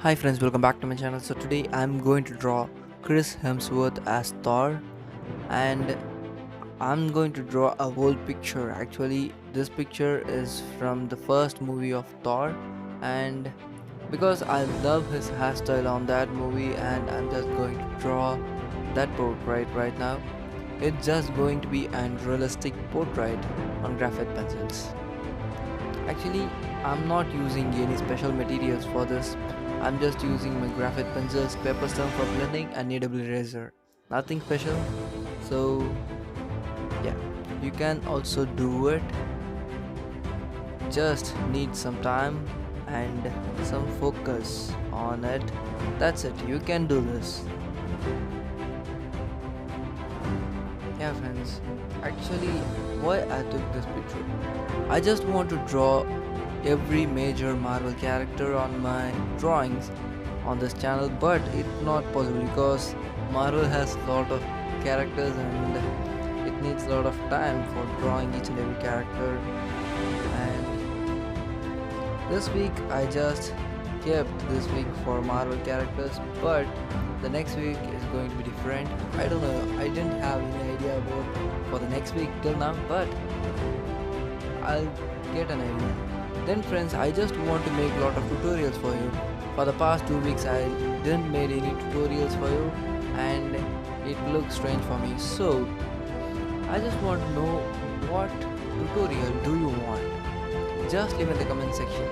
Hi friends, welcome back to my channel. So today I'm going to draw Chris Hemsworth as Thor, and I'm going to draw a whole picture. Actually, this picture is from the first movie of Thor, and because I love his hairstyle on that movie, and I'm just going to draw that portrait right now. It's just going to be an realistic portrait on graphite pencils. Actually, I'm not using any special materials for this. I'm just using my graphite pencils, paper stump for blending, and needle eraser. Nothing special. So yeah, you can also do it. Just need some time and some focus on it. That's it. You can do this. Yeah, friends. Actually, why I took this picture? I just want to draw every major Marvel character on my drawings on this channel, but it's not possible because Marvel has a lot of characters and it needs a lot of time for drawing each and every character. And this week I just kept this week for Marvel characters, but the next week is going to be different. I don't know, I didn't have any idea about for the next week till now, but I'll get an idea. Then friends, I just want to make a lot of tutorials for you. For the past 2 weeks I didn't make any tutorials for you and it looks strange for me. So I just want to know what tutorial do you want? Just leave in the comment section.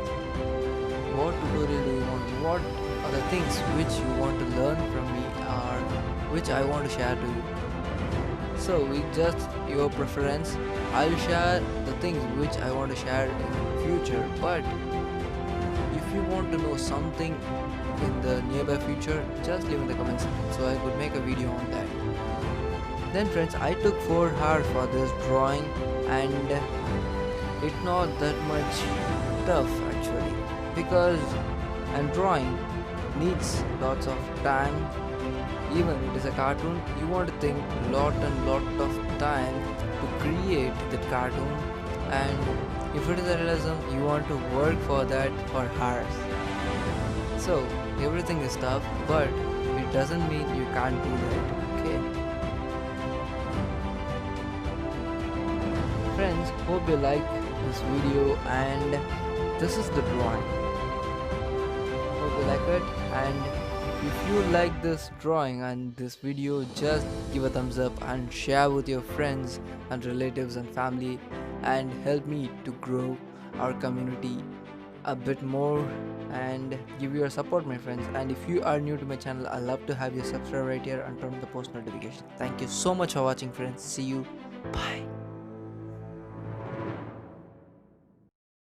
What tutorial do you want? What are the things which you want to learn from me or which I want to share to you? So with just your preference, I'll share the things which I want to share in future. But if you want to know something in the nearby future, just leave in the comments so I could make a video on that. Then friends, I took 4 hours for this drawing and it's not that much tough actually, because and drawing needs lots of time. Even it is a cartoon, you want to think lot of time to create that cartoon, and if it is a realism, you want to work for that for hours. So everything is tough, but it doesn't mean you can't do that. Okay friends, hope you like this video, and this is the drawing. Hope you like it, and if you like this drawing and this video, just give a thumbs up and share with your friends and relatives and family, and help me to grow our community a bit more and give your support, my friends. And if you are new to my channel, I love to have you subscribe right here and turn on the post notifications. Thank you so much for watching, friends. See you. Bye.